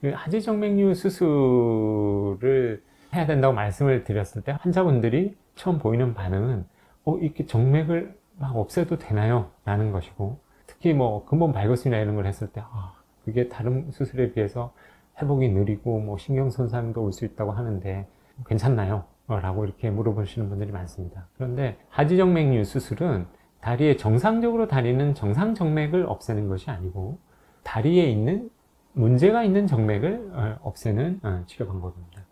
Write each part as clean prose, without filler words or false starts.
그 하지정맥류 수술을 해야 된다고 말씀을 드렸을 때 환자분들이 처음 보이는 반응은 이렇게 정맥을 막 없애도 되나요? 라는 것이고, 특히 뭐 근본 발거술이나 이런 걸 했을 때 그게 다른 수술에 비해서 회복이 느리고 뭐 신경 손상도 올 수 있다고 하는데 괜찮나요? 라고 이렇게 물어보시는 분들이 많습니다. 그런데 하지정맥류 수술은 다리에 정상적으로 다리는 정상 정맥을 없애는 것이 아니고 다리에 있는 문제가 있는 정맥을 없애는 치료 방법입니다.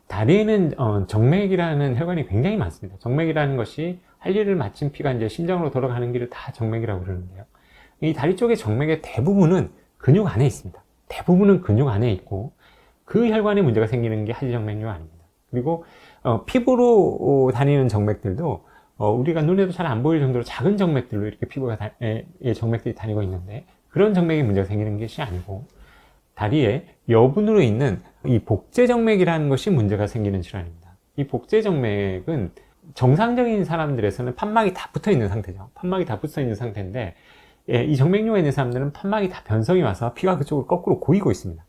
다리에는 정맥이라는 혈관이 굉장히 많습니다. 정맥이라는 것이 할 일을 마친 피가 이제 심장으로 돌아가는 길을 다 정맥이라고 그러는데요. 이 다리 쪽의 정맥의 대부분은 근육 안에 있습니다. 대부분은 근육 안에 있고 그 혈관에 문제가 생기는 게 하지정맥류 아닙니다. 그리고 피부로 다니는 정맥들도 우리가 눈에도 잘 안 보일 정도로 작은 정맥들로 이렇게 피부가 정맥들이 다니고 있는데 그런 정맥에 문제가 생기는 것이 아니고 다리에 여분으로 있는 이 복제정맥이라는 것이 문제가 생기는 질환입니다. 이 복제정맥은 정상적인 사람들에서는 판막이 다 붙어 있는 상태죠. 판막이 다 붙어 있는 상태인데 이 정맥류가 있는 사람들은 판막이 다 변성이 와서 피가 그쪽으로 거꾸로 고이고 있습니다.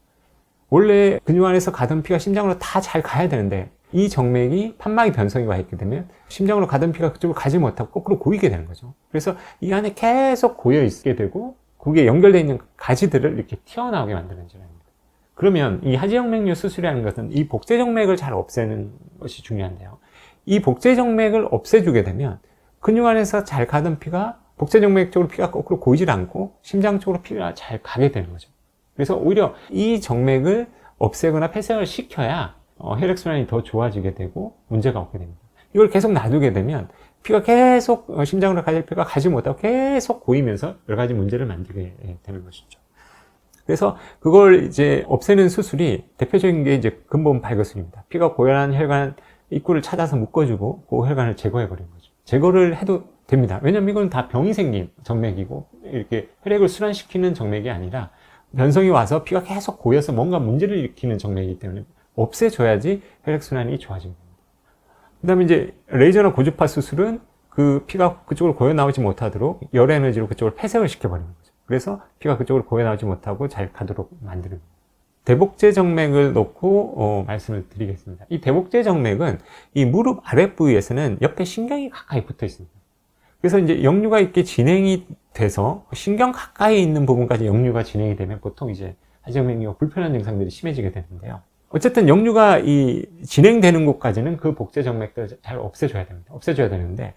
원래 근육 안에서 가던 피가 심장으로 다 잘 가야 되는데 이 정맥이 판막이 변성이 와 있게 되면 심장으로 가던 피가 그쪽으로 가지 못하고 거꾸로 고이게 되는 거죠. 그래서 이 안에 계속 고여 있게 되고 그게 연결되어 있는 가지들을 이렇게 튀어나오게 만드는 질환입니다. 그러면 이 하지정맥류 수술이라는 것은 이 복제정맥을 잘 없애는 것이 중요한데요. 이 복제정맥을 없애주게 되면 근육 안에서 잘 가던 피가 복제정맥 쪽으로 피가 거꾸로 고이질 않고 심장 쪽으로 피가 잘 가게 되는 거죠. 그래서 오히려 이 정맥을 없애거나 폐쇄를 시켜야 혈액순환이 더 좋아지게 되고 문제가 없게 됩니다. 이걸 계속 놔두게 되면 피가 계속 심장으로 가질 피가 가지 못하고 계속 고이면서 여러 가지 문제를 만들게 되는 것이죠. 그래서 그걸 이제 없애는 수술이 대표적인 게 이제 근본 발거술입니다. 피가 고연한 혈관 입구를 찾아서 묶어주고 그 혈관을 제거해버리는 거죠. 제거를 해도 됩니다. 왜냐면 이건 다 병이 생긴 정맥이고 이렇게 혈액을 순환시키는 정맥이 아니라 변성이 와서 피가 계속 고여서 뭔가 문제를 일으키는 정맥이기 때문에 없애줘야지 혈액순환이 좋아집니다. 그 다음에 이제 레이저나 고주파 수술은 그 피가 그쪽으로 고여 나오지 못하도록 열 에너지로 그쪽을 폐쇄를 시켜버리는 거죠. 그래서 피가 그쪽으로 고여 나오지 못하고 잘 가도록 만드는 거예요. 대복제 정맥을 놓고 말씀을 드리겠습니다. 이 대복제 정맥은 이 무릎 아랫부위에서는 옆에 신경이 가까이 붙어 있습니다. 그래서 이제 역류가 이렇게 진행이 돼서 신경 가까이 있는 부분까지 역류가 진행이 되면 보통 이제 하지정맥류가 불편한 증상들이 심해지게 되는데요. 어쨌든 역류가 진행되는 곳까지는 그 복제 정맥들을 잘 없애줘야 됩니다. 없애줘야 되는데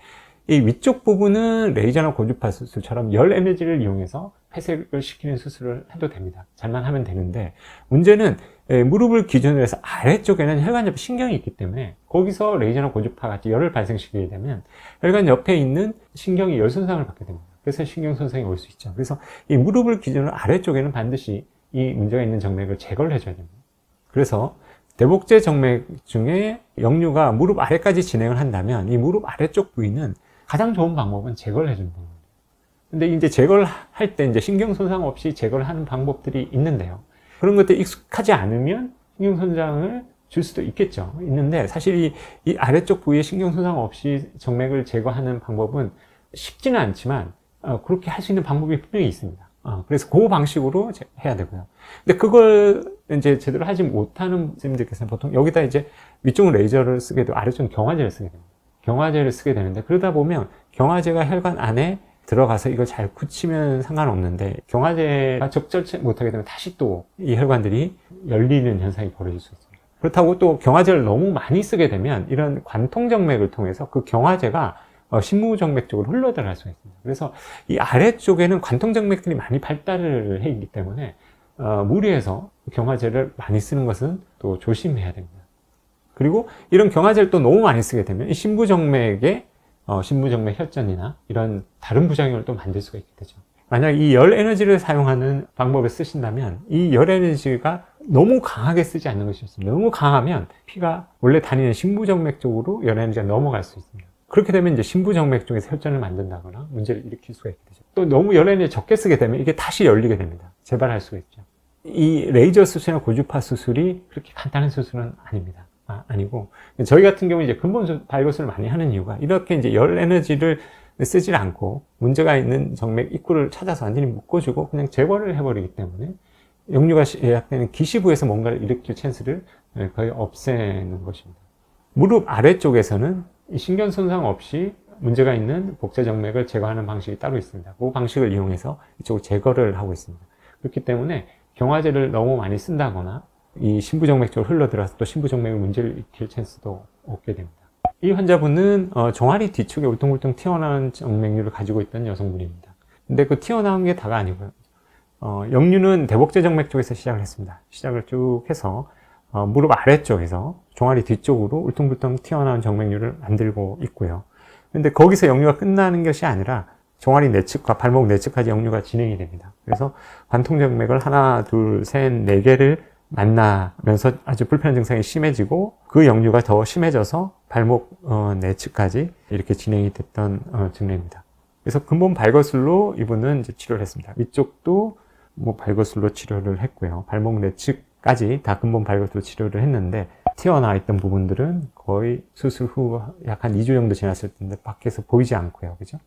이 위쪽 부분은 레이저나 고주파 수술처럼 열 에너지를 이용해서 폐쇄를 시키는 수술을 해도 됩니다. 잘만 하면 되는데 문제는 무릎을 기준으로 해서 아래쪽에는 혈관 옆에 신경이 있기 때문에 거기서 레이저나 고주파 같이 열을 발생시키게 되면 혈관 옆에 있는 신경이 열 손상을 받게 됩니다. 그래서 신경 손상이 올 수 있죠. 그래서 이 무릎을 기준으로 아래쪽에는 반드시 이 문제가 있는 정맥을 제거를 해줘야 됩니다. 그래서 대복제 정맥 중에 역류가 무릎 아래까지 진행을 한다면 이 무릎 아래쪽 부위는 가장 좋은 방법은 제거를 해주는 방법입니다. 근데 이제 제거를 할 때 이제 신경 손상 없이 제거를 하는 방법들이 있는데요. 그런 것들이 익숙하지 않으면 신경 손상을 줄 수도 있겠죠. 있는데 사실 이 아래쪽 부위에 신경 손상 없이 정맥을 제거하는 방법은 쉽지는 않지만 그렇게 할 수 있는 방법이 분명히 있습니다. 그래서 그 방식으로 해야 되고요. 근데 그걸 이제 제대로 하지 못하는 선생님들께서는 보통 여기다 이제 위쪽은 레이저를 쓰게 되고 아래쪽은 경화제를 쓰게 됩니다. 경화제를 쓰게 되는데 그러다 보면 경화제가 혈관 안에 들어가서 이걸 잘 굳히면 상관없는데 경화제가 적절치 못하게 되면 다시 또 이 혈관들이 열리는 현상이 벌어질 수 있습니다. 그렇다고 또 경화제를 너무 많이 쓰게 되면 이런 관통정맥을 통해서 그 경화제가 신무정맥 쪽으로 흘러들어갈 수가 있습니다. 그래서 이 아래쪽에는 관통정맥들이 많이 발달을 해 있기 때문에 무리해서 경화제를 많이 쓰는 것은 또 조심해야 됩니다. 그리고 이런 경화제를 또 너무 많이 쓰게 되면 이 신부정맥의 신부정맥 혈전이나 이런 다른 부작용을 또 만들 수가 있게 되죠. 만약 이 열 에너지를 사용하는 방법을 쓰신다면 이 열 에너지가 너무 강하게 쓰지 않는 것이 좋습니다. 너무 강하면 피가 원래 다니는 신부정맥 쪽으로 열 에너지가 넘어갈 수 있습니다. 그렇게 되면 이제 신부정맥 쪽에서 혈전을 만든다거나 문제를 일으킬 수가 있게 되죠. 또 너무 열 에너지 적게 쓰게 되면 이게 다시 열리게 됩니다. 재발할 수가 있죠. 이 레이저 수술이나 고주파 수술이 그렇게 간단한 수술은 아닙니다. 아니고 저희 같은 경우 이제 근본 발거술을 많이 하는 이유가 이렇게 이제 열 에너지를 쓰질 않고 문제가 있는 정맥 입구를 찾아서 완전히 묶어주고 그냥 제거를 해버리기 때문에 역류가 예약되는 기시부에서 뭔가를 일으킬 찬스를 거의 없애는 것입니다. 무릎 아래쪽에서는 이 신경 손상 없이 문제가 있는 복제 정맥을 제거하는 방식이 따로 있습니다. 그 방식을 이용해서 이쪽을 제거를 하고 있습니다. 그렇기 때문에 경화제를 너무 많이 쓴다거나 이 심부정맥 쪽으로 흘러들어서 또 심부정맥의 문제를 일으킬 찬스도 없게 됩니다. 이 환자분은 종아리 뒤쪽에 울퉁불퉁 튀어나온 정맥류를 가지고 있던 여성분입니다. 근데 그 튀어나온 게 다가 아니고요. 역류는 대복제 정맥 쪽에서 시작을 했습니다. 시작을 쭉 해서 무릎 아래쪽에서 종아리 뒤쪽으로 울퉁불퉁 튀어나온 정맥류를 만들고 있고요. 근데 거기서 역류가 끝나는 것이 아니라 종아리 내측과 발목 내측까지 역류가 진행이 됩니다. 그래서 관통정맥을 하나, 둘, 셋, 네 개를 만나면서 아주 불편한 증상이 심해지고 그 역류가 더 심해져서 발목 내측까지 이렇게 진행이 됐던 증례입니다. 그래서 근본 발거술로 이분은 이제 치료를 했습니다. 위쪽도 뭐 발거술로 치료를 했고요. 발목 내측까지 다 근본 발거술로 치료를 했는데 튀어나와 있던 부분들은 거의 수술 후 약 한 2주 정도 지났을 텐데 밖에서 보이지 않고요. 그죠?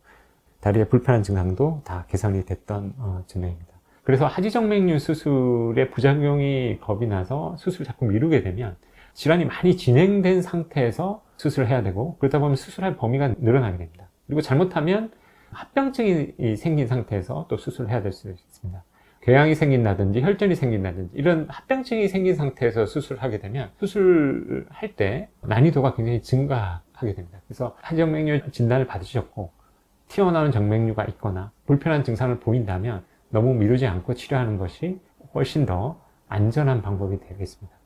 다리의 불편한 증상도 다 개선이 됐던 증례입니다. 그래서 하지정맥류 수술의 부작용이 겁이 나서 수술을 자꾸 미루게 되면 질환이 많이 진행된 상태에서 수술을 해야 되고 그러다 보면 수술할 범위가 늘어나게 됩니다. 그리고 잘못하면 합병증이 생긴 상태에서 또 수술을 해야 될 수 있습니다. 궤양이 생긴다든지 혈전이 생긴다든지 이런 합병증이 생긴 상태에서 수술을 하게 되면 수술할 때 난이도가 굉장히 증가하게 됩니다. 그래서 하지정맥류 진단을 받으셨고 튀어나오는 정맥류가 있거나 불편한 증상을 보인다면 너무 미루지 않고 치료하는 것이 훨씬 더 안전한 방법이 되겠습니다.